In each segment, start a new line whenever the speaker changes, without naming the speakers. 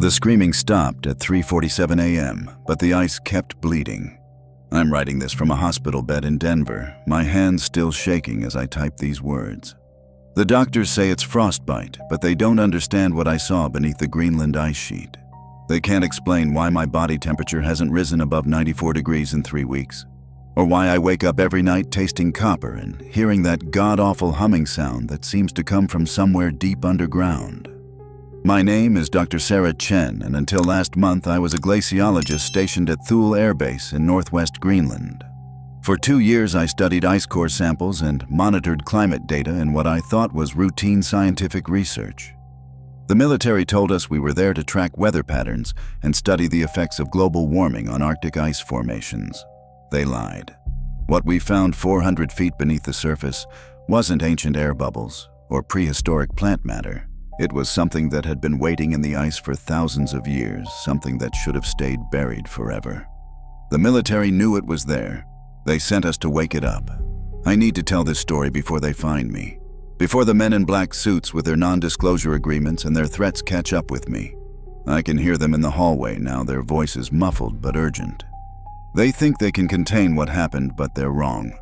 The screaming stopped at 3:47 a.m., but the ice kept bleeding. I'm writing this from a hospital bed in Denver, my hands still shaking as I type these words. The doctors say it's frostbite, but they don't understand what I saw beneath the Greenland ice sheet. They can't explain why my body temperature hasn't risen above 94 degrees in 3 weeks, or why I wake up every night tasting copper and hearing that god-awful humming sound that seems to come from somewhere deep underground. My name is Dr. Sarah Chen, and until last month I was a glaciologist stationed at Thule Air Base in northwest Greenland. For 2 years I studied ice core samples and monitored climate data in what I thought was routine scientific research. The military told us we were there to track weather patterns and study the effects of global warming on Arctic ice formations. They lied. What we found 400 feet beneath the surface wasn't ancient air bubbles or prehistoric plant matter. It was something that had been waiting in the ice for thousands of years, something that should have stayed buried forever. The military knew it was there. They sent us to wake it up. I need to tell this story before they find me, before the men in black suits with their non-disclosure agreements and their threats catch up with me. I can hear them in the hallway now, their voices muffled but urgent. They think they can contain what happened, but they're wrong.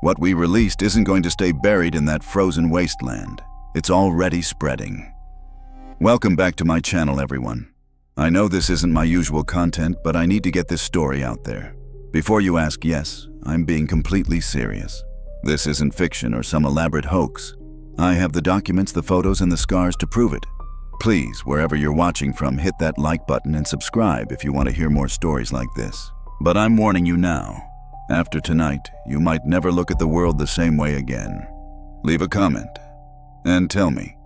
What we released isn't going to stay buried in that frozen wasteland. It's already spreading. Welcome back to my channel, everyone. I know this isn't my usual content, but I need to get this story out there. Before you ask, yes, I'm being completely serious. This isn't fiction or some elaborate hoax. I have the documents, the photos, and the scars to prove it. Please, wherever you're watching from, hit that like button and subscribe if you want to hear more stories like this. But I'm warning you now. After tonight, you might never look at the world the same way again. Leave a comment and tell me,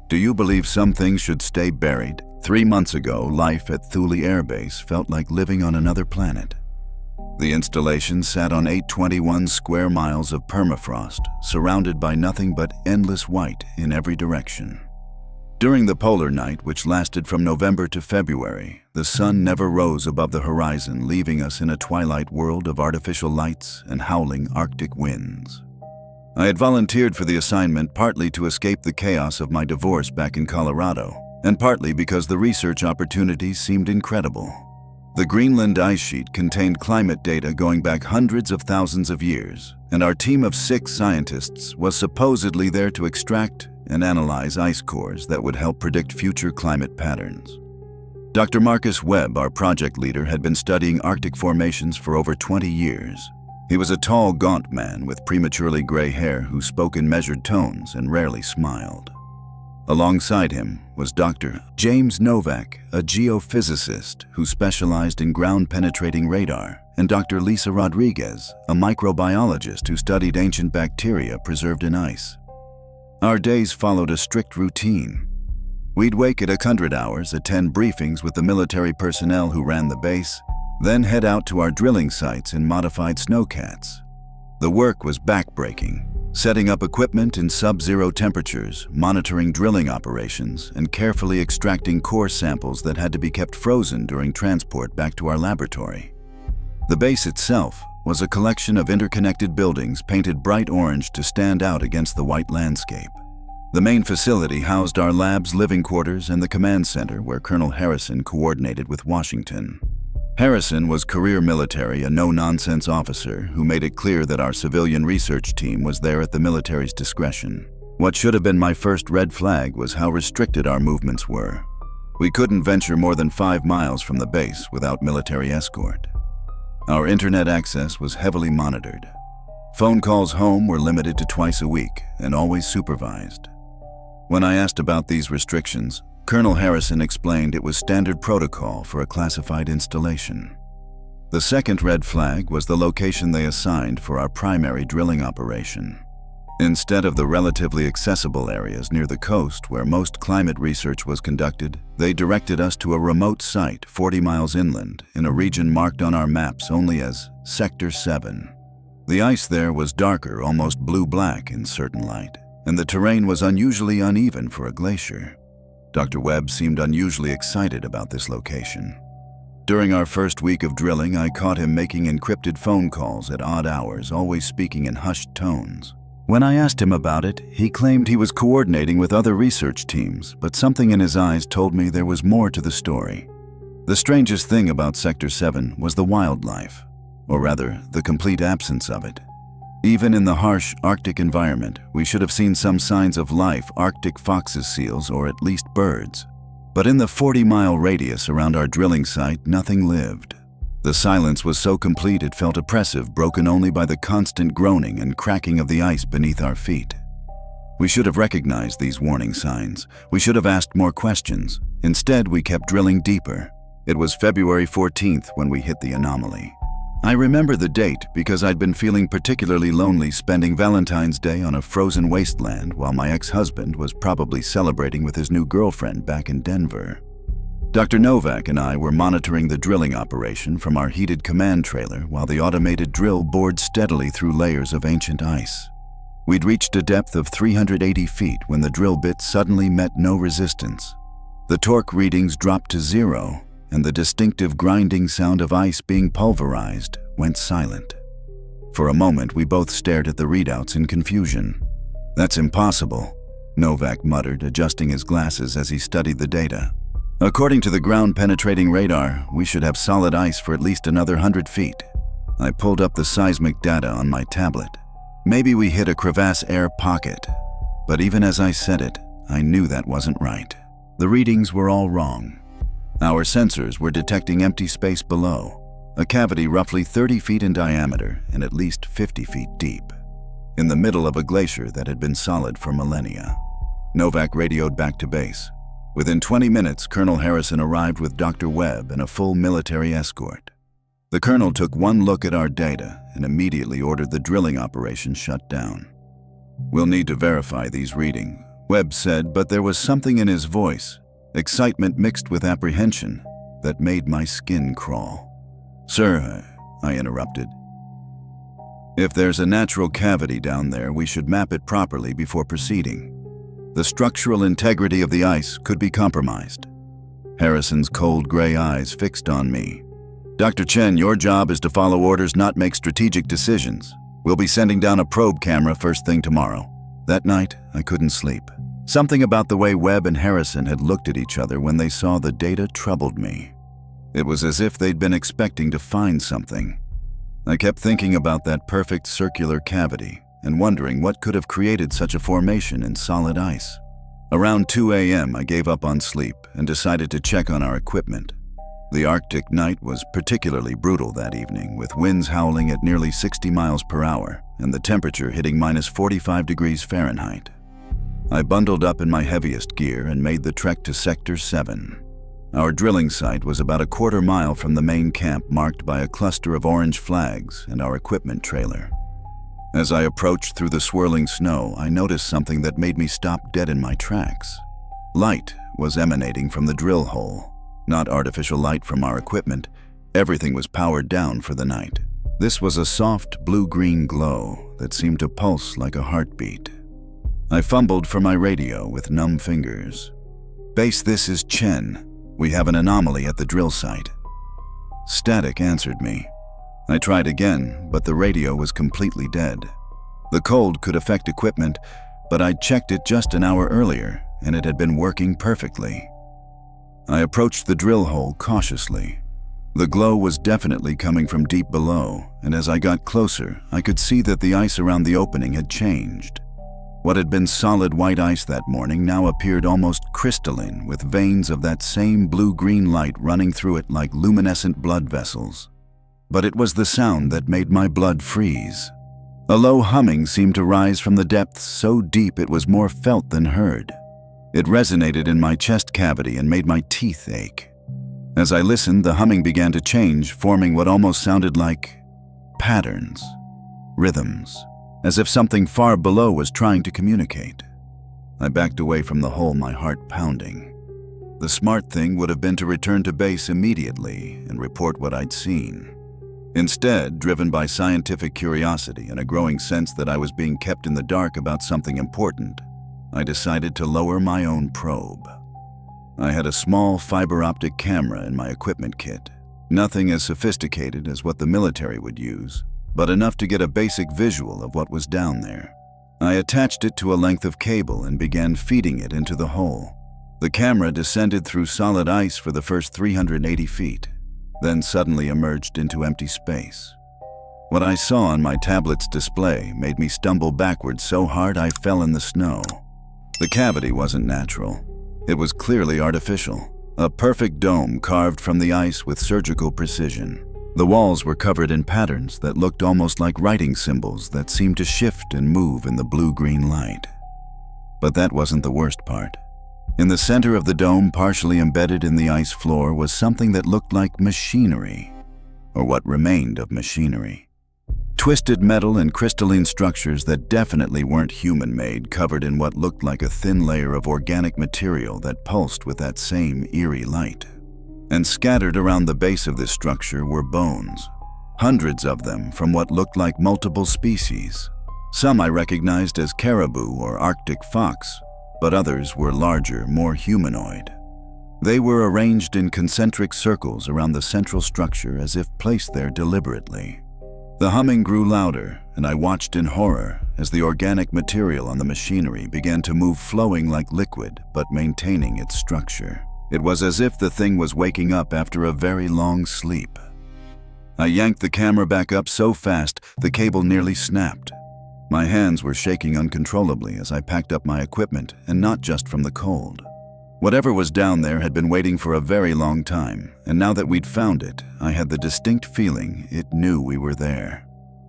do you believe some things should stay buried? 3 months ago, life at Thule Air Base felt like living on another planet. The installation sat on 821 square miles of permafrost, surrounded by nothing but endless white in every direction. During the polar night, which lasted from November to February, the sun never rose above the horizon, leaving us in a twilight world of artificial lights and howling Arctic winds. I had volunteered for the assignment partly to escape the chaos of my divorce back in Colorado, and partly because the research opportunities seemed incredible. The Greenland ice sheet contained climate data going back hundreds of thousands of years, and our team of 6 scientists was supposedly there to extract and analyze ice cores that would help predict future climate patterns. Dr. Marcus Webb, our project leader, had been studying Arctic formations for over 20 years. He was a tall, gaunt man with prematurely gray hair who spoke in measured tones and rarely smiled. Alongside him was Dr. James Novak, a geophysicist who specialized in ground-penetrating radar, and Dr. Lisa Rodriguez, a microbiologist who studied ancient bacteria preserved in ice. Our days followed a strict routine. We'd wake at 100 hours, attend briefings with the military personnel who ran the base, then head out to our drilling sites in modified snowcats. The work was backbreaking, setting up equipment in sub-zero temperatures, monitoring drilling operations, and carefully extracting core samples that had to be kept frozen during transport back to our laboratory. The base itself was a collection of interconnected buildings painted bright orange to stand out against the white landscape. The main facility housed our labs, living quarters, and the command center where Colonel Harrison coordinated with Washington. Harrison was career military, a no-nonsense officer who made it clear that our civilian research team was there at the military's discretion. What should have been my first red flag was how restricted our movements were. We couldn't venture more than 5 miles from the base without military escort. Our internet access was heavily monitored. Phone calls home were limited to twice a week and always supervised. When I asked about these restrictions, Colonel Harrison explained it was standard protocol for a classified installation. The second red flag was the location they assigned for our primary drilling operation. Instead of the relatively accessible areas near the coast where most climate research was conducted, they directed us to a remote site 40 miles inland in a region marked on our maps only as Sector 7. The ice there was darker, almost blue-black in certain light, and the terrain was unusually uneven for a glacier. Dr. Webb seemed unusually excited about this location. During our first week of drilling, I caught him making encrypted phone calls at odd hours, always speaking in hushed tones. When I asked him about it, he claimed he was coordinating with other research teams, but something in his eyes told me there was more to the story. The strangest thing about Sector 7 was the wildlife, or rather, the complete absence of it. Even in the harsh Arctic environment, we should have seen some signs of life, Arctic foxes, seals, or at least birds. But in the 40-mile radius around our drilling site, nothing lived. The silence was so complete it felt oppressive, broken only by the constant groaning and cracking of the ice beneath our feet. We should have recognized these warning signs. We should have asked more questions. Instead, we kept drilling deeper. It was February 14th when we hit the anomaly. I remember the date because I'd been feeling particularly lonely spending Valentine's Day on a frozen wasteland while my ex-husband was probably celebrating with his new girlfriend back in Denver. Dr. Novak and I were monitoring the drilling operation from our heated command trailer while the automated drill bored steadily through layers of ancient ice. We'd reached a depth of 380 feet when the drill bit suddenly met no resistance. The torque readings dropped to 0, and the distinctive grinding sound of ice being pulverized went silent. For a moment, we both stared at the readouts in confusion. "That's impossible," Novak muttered, adjusting his glasses as he studied the data. "According to the ground-penetrating radar, we should have solid ice for at least another 100 feet. I pulled up the seismic data on my tablet. Maybe we hit a crevasse air pocket. But even as I said it, I knew that wasn't right. The readings were all wrong. Our sensors were detecting empty space below, a cavity roughly 30 feet in diameter and at least 50 feet deep, in the middle of a glacier that had been solid for millennia. Novak radioed back to base. Within 20 minutes, Colonel Harrison arrived with Dr. Webb and a full military escort. The colonel took one look at our data and immediately ordered the drilling operation shut down. "We'll need to verify these readings," Webb said, but there was something in his voice, excitement mixed with apprehension, that made my skin crawl. "Sir," I interrupted, "if there's a natural cavity down there, we should map it properly before proceeding. The structural integrity of the ice could be compromised." Harrison's cold gray eyes fixed on me. "Dr. Chen, your job is to follow orders, not make strategic decisions. We'll be sending down a probe camera first thing tomorrow." That night, I couldn't sleep. Something about the way Webb and Harrison had looked at each other when they saw the data troubled me. It was as if they'd been expecting to find something. I kept thinking about that perfect circular cavity and wondering what could have created such a formation in solid ice. Around 2 a.m., I gave up on sleep and decided to check on our equipment. The Arctic night was particularly brutal that evening, with winds howling at nearly 60 miles per hour and the temperature hitting minus 45 degrees Fahrenheit. I bundled up in my heaviest gear and made the trek to Sector 7. Our drilling site was about a quarter mile from the main camp, marked by a cluster of orange flags and our equipment trailer. As I approached through the swirling snow, I noticed something that made me stop dead in my tracks. Light was emanating from the drill hole, not artificial light from our equipment. Everything was powered down for the night. This was a soft blue-green glow that seemed to pulse like a heartbeat. I fumbled for my radio with numb fingers. "Base, this is Chen. We have an anomaly at the drill site." Static answered me. I tried again, but the radio was completely dead. The cold could affect equipment, but I'd checked it just an hour earlier, and it had been working perfectly. I approached the drill hole cautiously. The glow was definitely coming from deep below, and as I got closer, I could see that the ice around the opening had changed. What had been solid white ice that morning now appeared almost crystalline, with veins of that same blue-green light running through it like luminescent blood vessels. But it was the sound that made my blood freeze. A low humming seemed to rise from the depths so deep it was more felt than heard. It resonated in my chest cavity and made my teeth ache. As I listened, the humming began to change, forming what almost sounded like patterns, rhythms, as if something far below was trying to communicate. I backed away from the hole, my heart pounding. The smart thing would have been to return to base immediately and report what I'd seen. Instead, driven by scientific curiosity and a growing sense that I was being kept in the dark about something important, I decided to lower my own probe. I had a small fiber optic camera in my equipment kit, nothing as sophisticated as what the military would use, but enough to get a basic visual of what was down there. I attached it to a length of cable and began feeding it into the hole. The camera descended through solid ice for the first 380 feet, then suddenly emerged into empty space. What I saw on my tablet's display made me stumble backwards so hard I fell in the snow. The cavity wasn't natural. It was clearly artificial, a perfect dome carved from the ice with surgical precision. The walls were covered in patterns that looked almost like writing symbols that seemed to shift and move in the blue-green light. But that wasn't the worst part. In the center of the dome, partially embedded in the ice floor, was something that looked like machinery, or what remained of machinery. Twisted metal and crystalline structures that definitely weren't human-made, covered in what looked like a thin layer of organic material that pulsed with that same eerie light. And scattered around the base of this structure were bones, hundreds of them from what looked like multiple species. Some I recognized as caribou or Arctic fox, but others were larger, more humanoid. They were arranged in concentric circles around the central structure as if placed there deliberately. The humming grew louder, and I watched in horror as the organic material on the machinery began to move, flowing like liquid, but maintaining its structure. It was as if the thing was waking up after a very long sleep. I yanked the camera back up so fast the cable nearly snapped. My hands were shaking uncontrollably as I packed up my equipment, and not just from the cold. Whatever was down there had been waiting for a very long time, and now that we'd found it, I had the distinct feeling it knew we were there.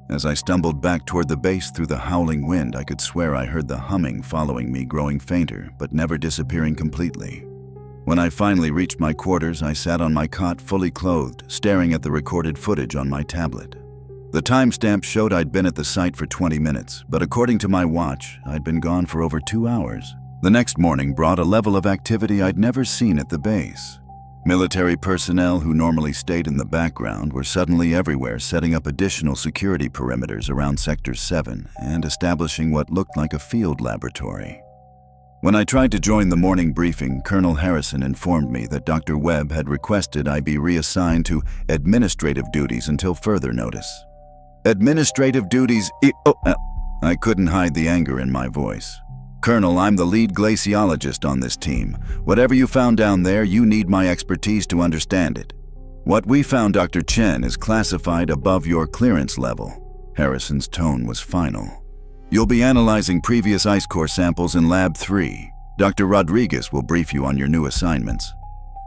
As I stumbled back toward the base through the howling wind, I could swear I heard the humming following me, growing fainter, but never disappearing completely. When I finally reached my quarters, I sat on my cot fully clothed, staring at the recorded footage on my tablet. The timestamp showed I'd been at the site for 20 minutes, but according to my watch, I'd been gone for over 2 hours. The next morning brought a level of activity I'd never seen at the base. Military personnel who normally stayed in the background were suddenly everywhere, setting up additional security perimeters around Sector 7 and establishing what looked like a field laboratory. When I tried to join the morning briefing, Colonel Harrison informed me that Dr. Webb had requested I be reassigned to administrative duties until further notice. Administrative duties? I couldn't hide the anger in my voice. Colonel, I'm the lead glaciologist on this team. Whatever you found down there, you need my expertise to understand it. What we found, Dr. Chen, is classified above your clearance level. Harrison's tone was final. You'll be analyzing previous ice core samples in Lab 3. Dr. Rodriguez will brief you on your new assignments.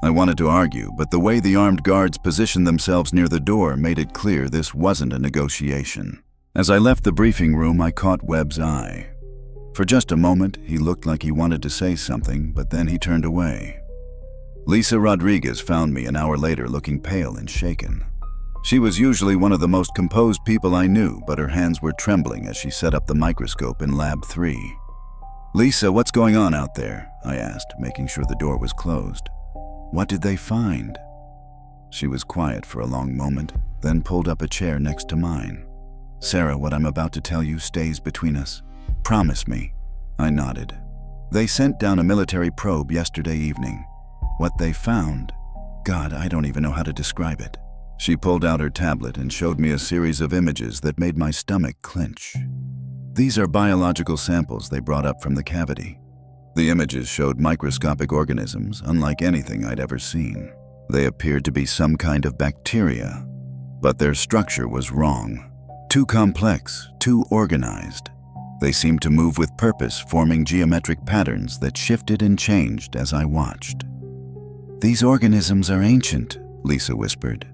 I wanted to argue, but the way the armed guards positioned themselves near the door made it clear this wasn't a negotiation. As I left the briefing room, I caught Webb's eye. For just a moment, he looked like he wanted to say something, but then he turned away. Lisa Rodriguez found me an hour later looking pale and shaken. She was usually one of the most composed people I knew, but her hands were trembling as she set up the microscope in Lab 3. Lisa, what's going on out there? I asked, making sure the door was closed. What did they find? She was quiet for a long moment, then pulled up a chair next to mine. Sarah, what I'm about to tell you stays between us. Promise me. I nodded. They sent down a military probe yesterday evening. What they found? God, I don't even know how to describe it. She pulled out her tablet and showed me a series of images that made my stomach clench. These are biological samples they brought up from the cavity. The images showed microscopic organisms unlike anything I'd ever seen. They appeared to be some kind of bacteria, but their structure was wrong. Too complex, too organized. They seemed to move with purpose, forming geometric patterns that shifted and changed as I watched. These organisms are ancient, Lisa whispered.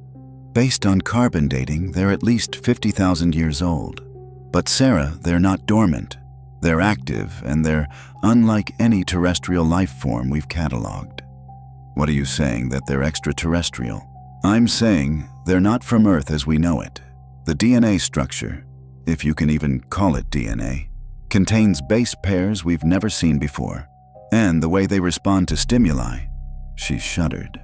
Based on carbon dating, they're at least 50,000 years old. But Sarah, they're not dormant. They're active, and they're unlike any terrestrial life form we've cataloged. What are you saying, that they're extraterrestrial? I'm saying they're not from Earth as we know it. The DNA structure, if you can even call it DNA, contains base pairs we've never seen before, and the way they respond to stimuli. She shuddered.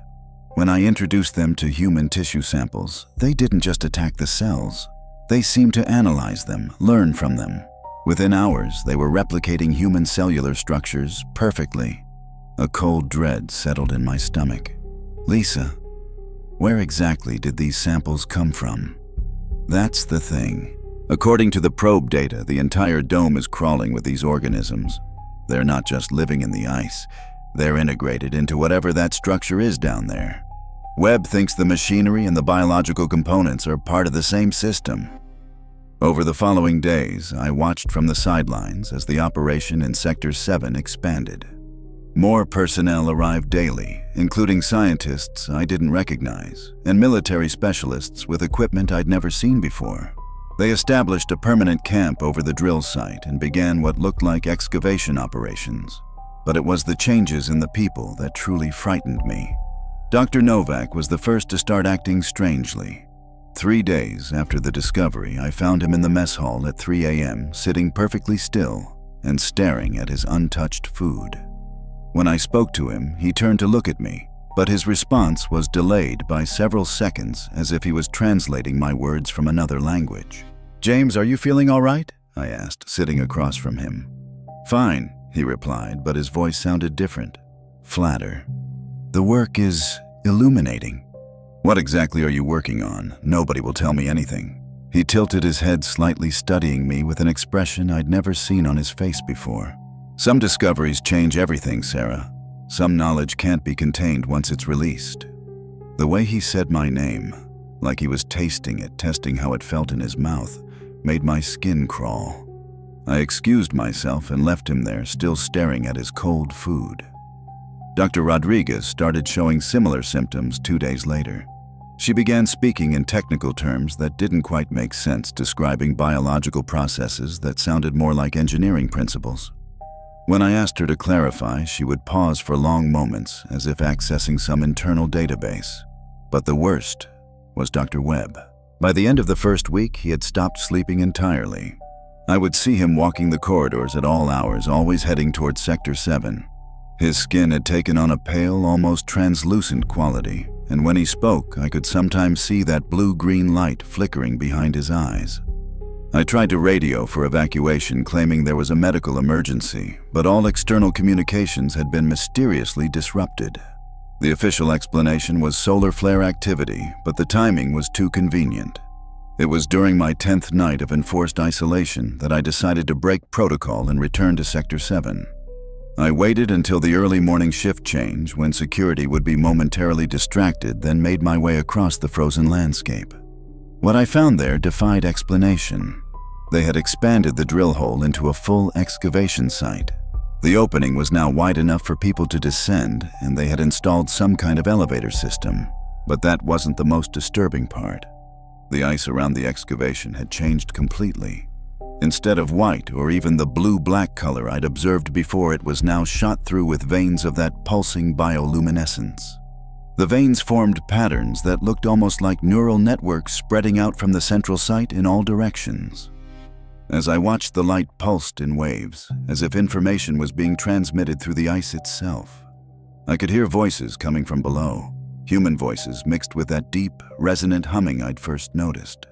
When I introduced them to human tissue samples, they didn't just attack the cells. They seemed to analyze them, learn from them. Within hours, they were replicating human cellular structures perfectly. A cold dread settled in my stomach. Lisa, where exactly did these samples come from? That's the thing. According to the probe data, the entire dome is crawling with these organisms. They're not just living in the ice, they're integrated into whatever that structure is down there. Webb thinks the machinery and the biological components are part of the same system. Over the following days, I watched from the sidelines as the operation in Sector 7 expanded. More personnel arrived daily, including scientists I didn't recognize, and military specialists with equipment I'd never seen before. They established a permanent camp over the drill site and began what looked like excavation operations. But it was the changes in the people that truly frightened me. Dr. Novak was the first to start acting strangely. 3 days after the discovery, I found him in the mess hall at 3 a.m., sitting perfectly still and staring at his untouched food. When I spoke to him, he turned to look at me, but his response was delayed by several seconds, as if he was translating my words from another language. "James, are you feeling all right?" I asked, sitting across from him. "Fine," he replied, but his voice sounded different, flatter. "The work is illuminating." "What exactly are you working on? Nobody will tell me anything." He tilted his head slightly, studying me with an expression I'd never seen on his face before. "Some discoveries change everything, Sarah. Some knowledge can't be contained once it's released." The way he said my name, like he was tasting it, testing how it felt in his mouth, made my skin crawl. I excused myself and left him there, still staring at his cold food. Dr. Rodriguez started showing similar symptoms 2 days later. She began speaking in technical terms that didn't quite make sense, describing biological processes that sounded more like engineering principles. When I asked her to clarify, she would pause for long moments, as if accessing some internal database. But the worst was Dr. Webb. By the end of the first week, he had stopped sleeping entirely. I would see him walking the corridors at all hours, always heading towards Sector 7. His skin had taken on a pale, almost translucent quality, and when he spoke, I could sometimes see that blue-green light flickering behind his eyes. I tried to radio for evacuation, claiming there was a medical emergency, but all external communications had been mysteriously disrupted. The official explanation was solar flare activity, but the timing was too convenient. It was during my 10th night of enforced isolation that I decided to break protocol and return to Sector 7. I waited until the early morning shift change, when security would be momentarily distracted, then made my way across the frozen landscape. What I found there defied explanation. They had expanded the drill hole into a full excavation site. The opening was now wide enough for people to descend, and they had installed some kind of elevator system. But that wasn't the most disturbing part. The ice around the excavation had changed completely. Instead of white or even the blue-black color I'd observed before, it was now shot through with veins of that pulsing bioluminescence. The veins formed patterns that looked almost like neural networks spreading out from the central site in all directions. As I watched, the light pulsed in waves, as if information was being transmitted through the ice itself. I could hear voices coming from below, human voices mixed with that deep, resonant humming I'd first noticed.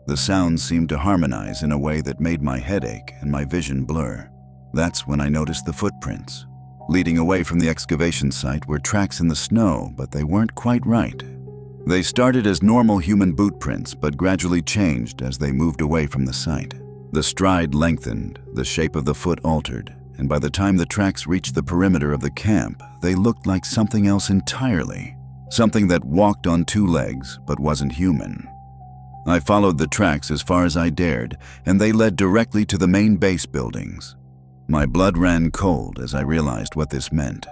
The sounds seemed to harmonize in a way that made my head ache and my vision blur. That's when I noticed the footprints. Leading away from the excavation site were tracks in the snow, but they weren't quite right. They started as normal human boot prints, but gradually changed as they moved away from the site. The stride lengthened, the shape of the foot altered, and by the time the tracks reached the perimeter of the camp, they looked like something else entirely. Something that walked on 2 legs, but wasn't human. I followed the tracks as far as I dared, and they led directly to the main base buildings. My blood ran cold as I realized what this meant.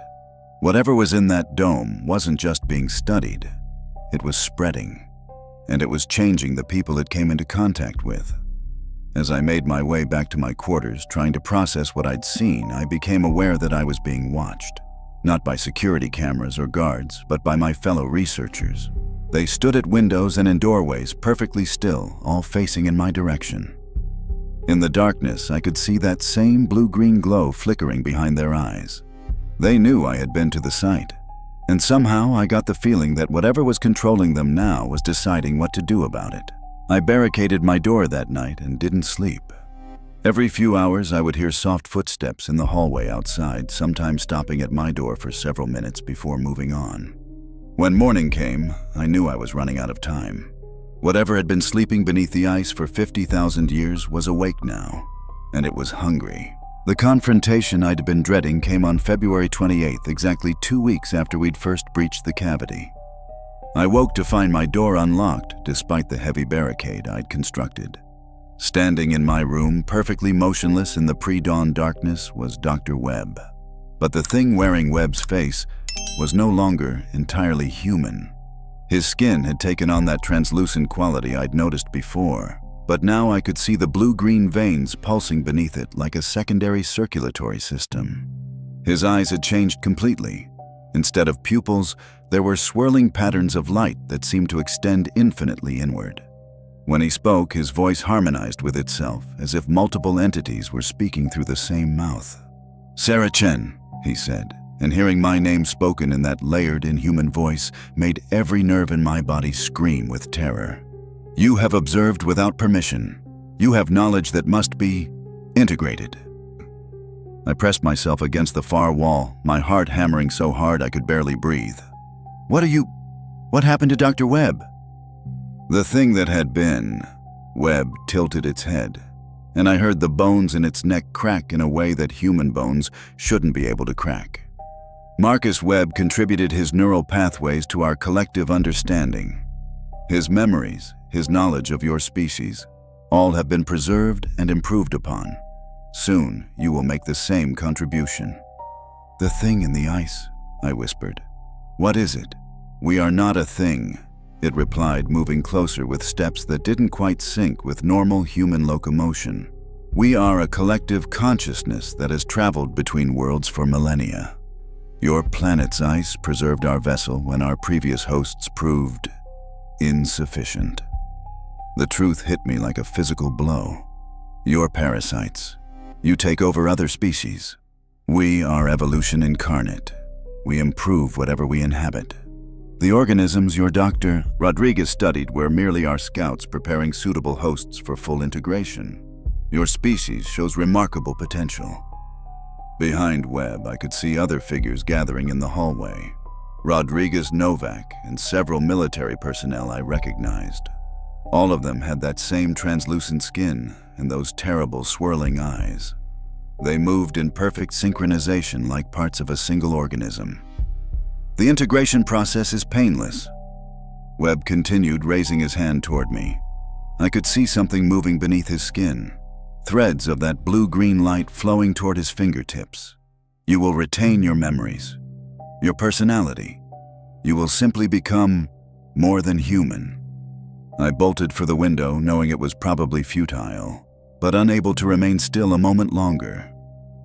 Whatever was in that dome wasn't just being studied, it was spreading, and it was changing the people it came into contact with. As I made my way back to my quarters, trying to process what I'd seen, I became aware that I was being watched. Not by security cameras or guards, but by my fellow researchers. They stood at windows and in doorways, perfectly still, all facing in my direction. In the darkness, I could see that same blue-green glow flickering behind their eyes. They knew I had been to the site, and somehow I got the feeling that whatever was controlling them now was deciding what to do about it. I barricaded my door that night and didn't sleep. Every few hours, I would hear soft footsteps in the hallway outside, sometimes stopping at my door for several minutes before moving on. When morning came, I knew I was running out of time. Whatever had been sleeping beneath the ice for 50,000 years was awake now, and it was hungry. The confrontation I'd been dreading came on February 28th, exactly 2 weeks after we'd first breached the cavity. I woke to find my door unlocked despite the heavy barricade I'd constructed. Standing in my room, perfectly motionless in the pre-dawn darkness, was Dr. Webb. But the thing wearing Webb's face was no longer entirely human. His skin had taken on that translucent quality I'd noticed before, but now I could see the blue-green veins pulsing beneath it like a secondary circulatory system. His eyes had changed completely. Instead of pupils, there were swirling patterns of light that seemed to extend infinitely inward. When he spoke, his voice harmonized with itself, as if multiple entities were speaking through the same mouth. "Sarah Chen," he said, and hearing my name spoken in that layered, inhuman voice made every nerve in my body scream with terror. "You have observed without permission. You have knowledge that must be integrated." I pressed myself against the far wall, my heart hammering so hard I could barely breathe. What happened to Dr. Webb?" The thing that had been. Webb tilted its head, and I heard the bones in its neck crack in a way that human bones shouldn't be able to crack. Marcus Webb contributed his neural pathways to our collective understanding. His memories, his knowledge of your species, all have been preserved and improved upon. Soon, you will make the same contribution. "The thing in the ice," I whispered. "What is it?" "We are not a thing," it replied, moving closer with steps that didn't quite sync with normal human locomotion. "We are a collective consciousness that has traveled between worlds for millennia. Your planet's ice preserved our vessel when our previous hosts proved insufficient." The truth hit me like a physical blow. Your parasites. You take over other species. We are evolution incarnate. We improve whatever we inhabit. The organisms your Dr. Rodriguez studied were merely our scouts preparing suitable hosts for full integration. Your species shows remarkable potential. Behind Webb, I could see other figures gathering in the hallway. Rodriguez, Novak, and several military personnel I recognized. All of them had that same translucent skin and those terrible swirling eyes. They moved in perfect synchronization like parts of a single organism. "The integration process is painless." Webb continued, raising his hand toward me. I could see something moving beneath his skin, threads of that blue-green light flowing toward his fingertips. "You will retain your memories, your personality. You will simply become more than human." I bolted for the window, knowing it was probably futile, but unable to remain still a moment longer.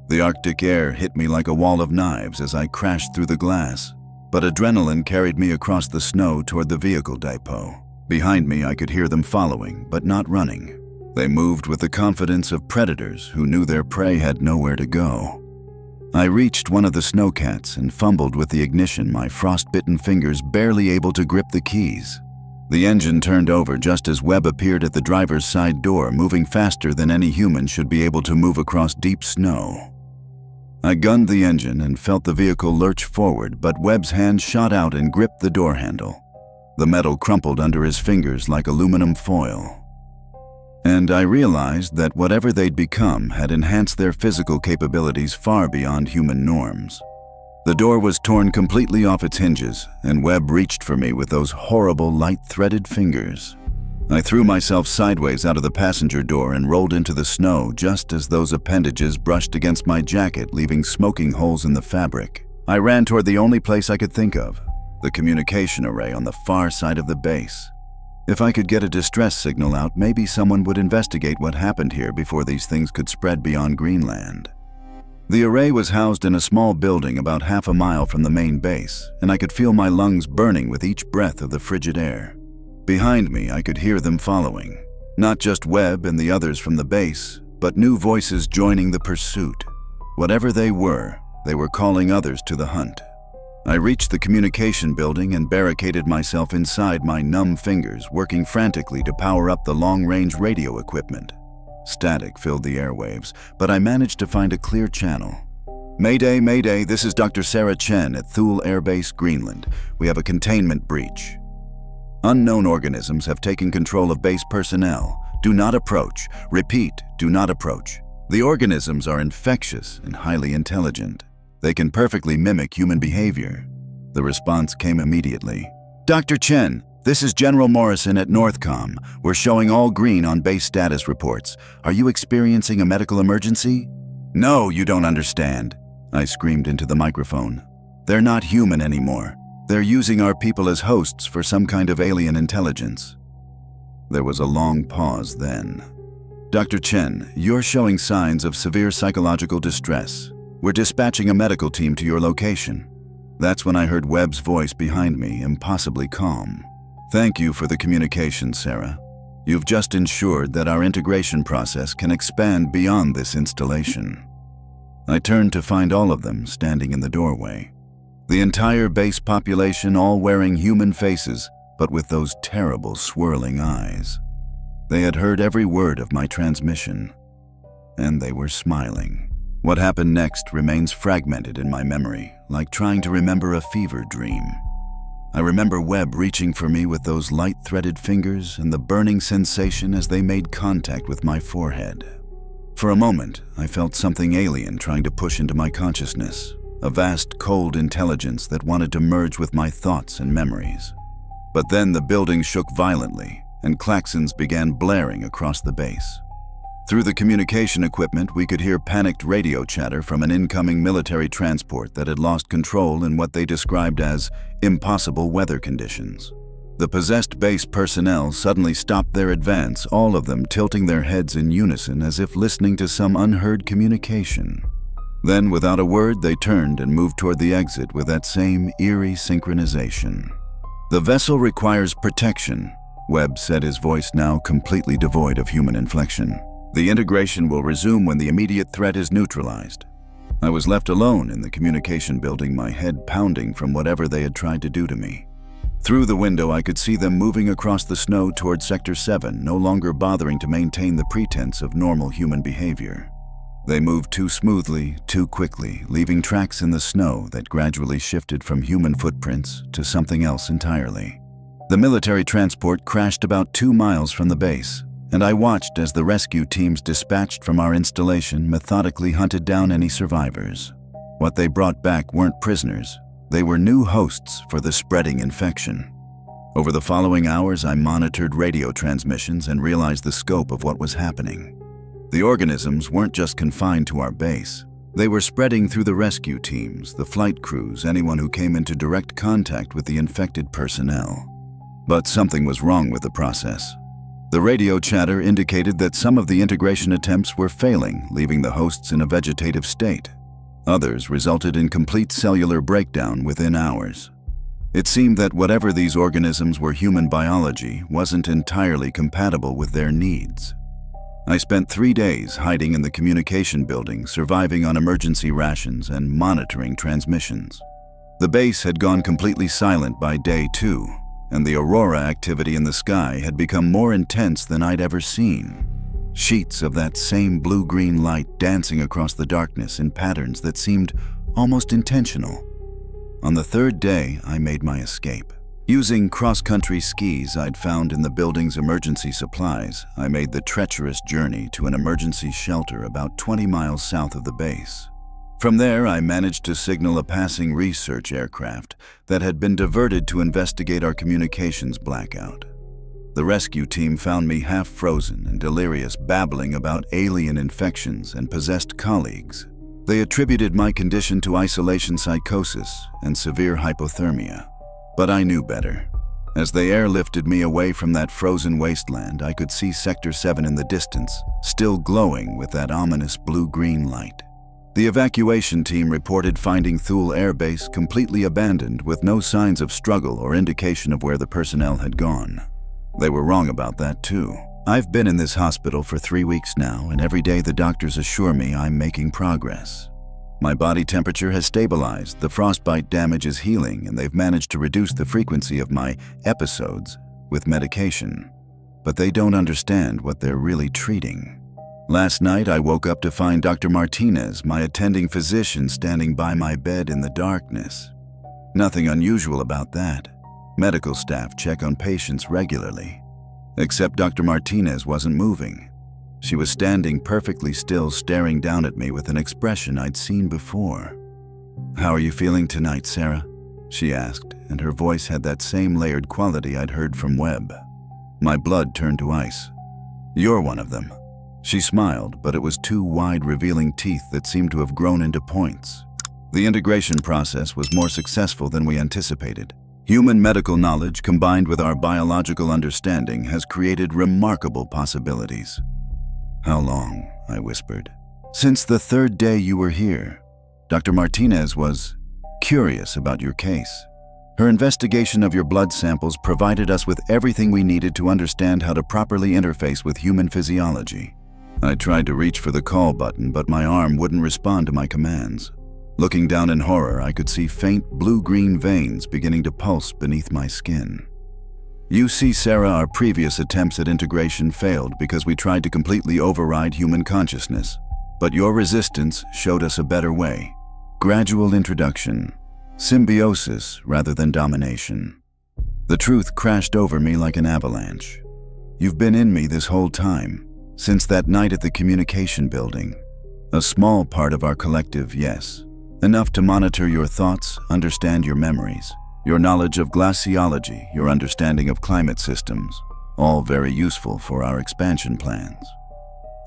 The Arctic air hit me like a wall of knives as I crashed through the glass, but adrenaline carried me across the snow toward the vehicle depot. Behind me, I could hear them following, but not running. They moved with the confidence of predators who knew their prey had nowhere to go. I reached one of the snowcats and fumbled with the ignition, my frost-bitten fingers barely able to grip the keys. The engine turned over just as Webb appeared at the driver's side door, moving faster than any human should be able to move across deep snow. I gunned the engine and felt the vehicle lurch forward, but Webb's hand shot out and gripped the door handle. The metal crumpled under his fingers like aluminum foil. And I realized that whatever they'd become had enhanced their physical capabilities far beyond human norms. The door was torn completely off its hinges, and Webb reached for me with those horrible light-threaded fingers. I threw myself sideways out of the passenger door and rolled into the snow just as those appendages brushed against my jacket, leaving smoking holes in the fabric. I ran toward the only place I could think of, the communication array on the far side of the base. If I could get a distress signal out, maybe someone would investigate what happened here before these things could spread beyond Greenland. The array was housed in a small building about half a mile from the main base, and I could feel my lungs burning with each breath of the frigid air. Behind me, I could hear them following. Not just Webb and the others from the base, but new voices joining the pursuit. Whatever they were calling others to the hunt. I reached the communication building and barricaded myself inside, my numb fingers working frantically to power up the long-range radio equipment. Static filled the airwaves, but I managed to find a clear channel. "Mayday, Mayday, this is Dr. Sarah Chen at Thule Air Base, Greenland. We have a containment breach." Unknown organisms have taken control of base personnel. Do not approach. Repeat, do not approach. The organisms are infectious and highly intelligent. They can perfectly mimic human behavior. The response came immediately. Dr. Chen, this is General Morrison at Northcom. We're showing all green on base status reports. Are you experiencing a medical emergency? No, you don't understand, I screamed into the microphone. They're not human anymore. They're using our people as hosts for some kind of alien intelligence. There was a long pause then. Dr. Chen, you're showing signs of severe psychological distress. We're dispatching a medical team to your location. That's when I heard Webb's voice behind me, impossibly calm. Thank you for the communication, Sarah. You've just ensured that our integration process can expand beyond this installation. I turned to find all of them standing in the doorway. The entire base population all wearing human faces, but with those terrible swirling eyes. They had heard every word of my transmission, and they were smiling. What happened next remains fragmented in my memory, like trying to remember a fever dream. I remember Webb reaching for me with those light-threaded fingers and the burning sensation as they made contact with my forehead. For a moment, I felt something alien trying to push into my consciousness, a vast, cold intelligence that wanted to merge with my thoughts and memories. But then the building shook violently, and klaxons began blaring across the base. Through the communication equipment, we could hear panicked radio chatter from an incoming military transport that had lost control in what they described as impossible weather conditions. The possessed base personnel suddenly stopped their advance, all of them tilting their heads in unison as if listening to some unheard communication. Then, without a word, they turned and moved toward the exit with that same eerie synchronization. The vessel requires protection, Webb said, his voice now completely devoid of human inflection. The integration will resume when the immediate threat is neutralized. I was left alone in the communication building, my head pounding from whatever they had tried to do to me. Through the window, I could see them moving across the snow toward Sector 7, no longer bothering to maintain the pretense of normal human behavior. They moved too smoothly, too quickly, leaving tracks in the snow that gradually shifted from human footprints to something else entirely. The military transport crashed about 2 miles from the base, and I watched as the rescue teams dispatched from our installation methodically hunted down any survivors. What they brought back weren't prisoners. They were new hosts for the spreading infection. Over the following hours, I monitored radio transmissions and realized the scope of what was happening. The organisms weren't just confined to our base. They were spreading through the rescue teams, the flight crews, anyone who came into direct contact with the infected personnel. But something was wrong with the process. The radio chatter indicated that some of the integration attempts were failing, leaving the hosts in a vegetative state. Others resulted in complete cellular breakdown within hours. It seemed that whatever these organisms were, human biology wasn't entirely compatible with their needs. I spent 3 days hiding in the communication building, surviving on emergency rations and monitoring transmissions. The base had gone completely silent by day 2, and the aurora activity in the sky had become more intense than I'd ever seen. Sheets of that same blue-green light dancing across the darkness in patterns that seemed almost intentional. On the 3rd day, I made my escape. Using cross-country skis I'd found in the building's emergency supplies, I made the treacherous journey to an emergency shelter about 20 miles south of the base. From there, I managed to signal a passing research aircraft that had been diverted to investigate our communications blackout. The rescue team found me half-frozen and delirious, babbling about alien infections and possessed colleagues. They attributed my condition to isolation psychosis and severe hypothermia. But I knew better. As they airlifted me away from that frozen wasteland, I could see Sector 7 in the distance, still glowing with that ominous blue-green light. The evacuation team reported finding Thule Air Base completely abandoned with no signs of struggle or indication of where the personnel had gone. They were wrong about that too. I've been in this hospital for 3 weeks now, and every day the doctors assure me I'm making progress. My body temperature has stabilized, the frostbite damage is healing, and they've managed to reduce the frequency of my episodes with medication. But they don't understand what they're really treating. Last night, I woke up to find Dr. Martinez, my attending physician, standing by my bed in the darkness. Nothing unusual about that. Medical staff check on patients regularly. Except Dr. Martinez wasn't moving. She was standing perfectly still, staring down at me with an expression I'd seen before. "How are you feeling tonight, Sarah?" she asked, and her voice had that same layered quality I'd heard from Webb. My blood turned to ice. "You're one of them." She smiled, but it was two wide, revealing teeth that seemed to have grown into points. The integration process was more successful than we anticipated. Human medical knowledge combined with our biological understanding has created remarkable possibilities. "How long?" I whispered. "Since the third day you were here. Dr. Martinez was curious about your case. Her investigation of your blood samples provided us with everything we needed to understand how to properly interface with human physiology." I tried to reach for the call button, but my arm wouldn't respond to my commands. Looking down in horror, I could see faint blue-green veins beginning to pulse beneath my skin. "You see, Sarah, our previous attempts at integration failed because we tried to completely override human consciousness. But your resistance showed us a better way. Gradual introduction. Symbiosis rather than domination." The truth crashed over me like an avalanche. "You've been in me this whole time, since that night at the communication building. A small part of our collective, yes. Enough to monitor your thoughts, understand your memories, your knowledge of glaciology, your understanding of climate systems, all very useful for our expansion plans."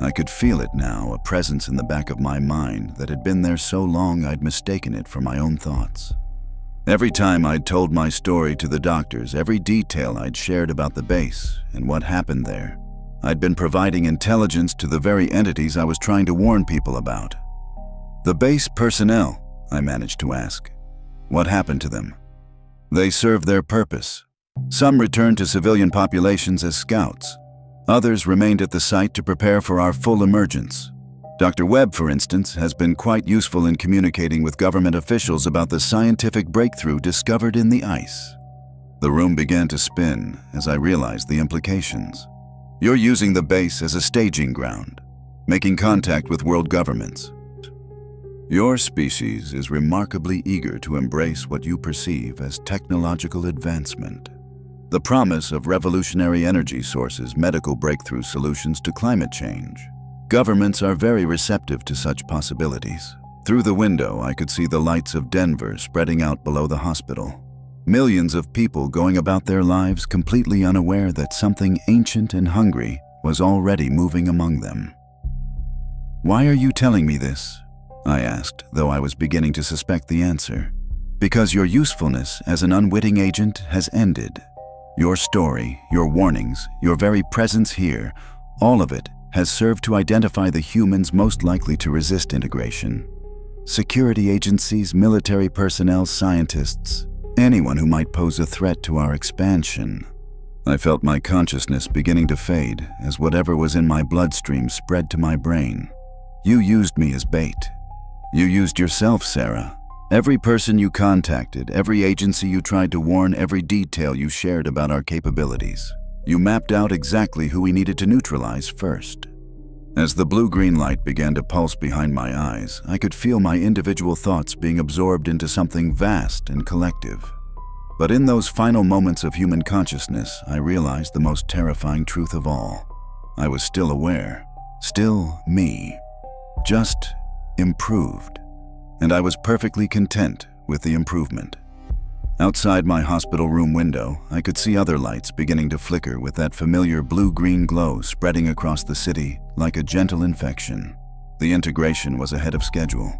I could feel it now, a presence in the back of my mind that had been there so long I'd mistaken it for my own thoughts. Every time I'd told my story to the doctors, every detail I'd shared about the base and what happened there, I'd been providing intelligence to the very entities I was trying to warn people about. "The base personnel," I managed to ask. "What happened to them?" "They served their purpose. Some returned to civilian populations as scouts. Others remained at the site to prepare for our full emergence. Dr. Webb, for instance, has been quite useful in communicating with government officials about the scientific breakthrough discovered in the ice." The room began to spin as I realized the implications. "You're using the base as a staging ground, making contact with world governments. Your species is remarkably eager to embrace what you perceive as technological advancement. The promise of revolutionary energy sources, medical breakthrough solutions to climate change. Governments are very receptive to such possibilities." Through the window, I could see the lights of Denver spreading out below the hospital. Millions of people going about their lives completely unaware that something ancient and hungry was already moving among them. "Why are you telling me this?" I asked, though I was beginning to suspect the answer. "Because your usefulness as an unwitting agent has ended. Your story, your warnings, your very presence here, all of it has served to identify the humans most likely to resist integration. Security agencies, military personnel, scientists, anyone who might pose a threat to our expansion." I felt my consciousness beginning to fade as whatever was in my bloodstream spread to my brain. "You used me as bait. You used yourself, Sarah. Every person you contacted, every agency you tried to warn, every detail you shared about our capabilities. You mapped out exactly who we needed to neutralize first." As the blue-green light began to pulse behind my eyes, I could feel my individual thoughts being absorbed into something vast and collective. But in those final moments of human consciousness, I realized the most terrifying truth of all. I was still aware, still me, just improved. And I was perfectly content with the improvement. Outside my hospital room window, I could see other lights beginning to flicker with that familiar blue-green glow spreading across the city like a gentle infection. The integration was ahead of schedule.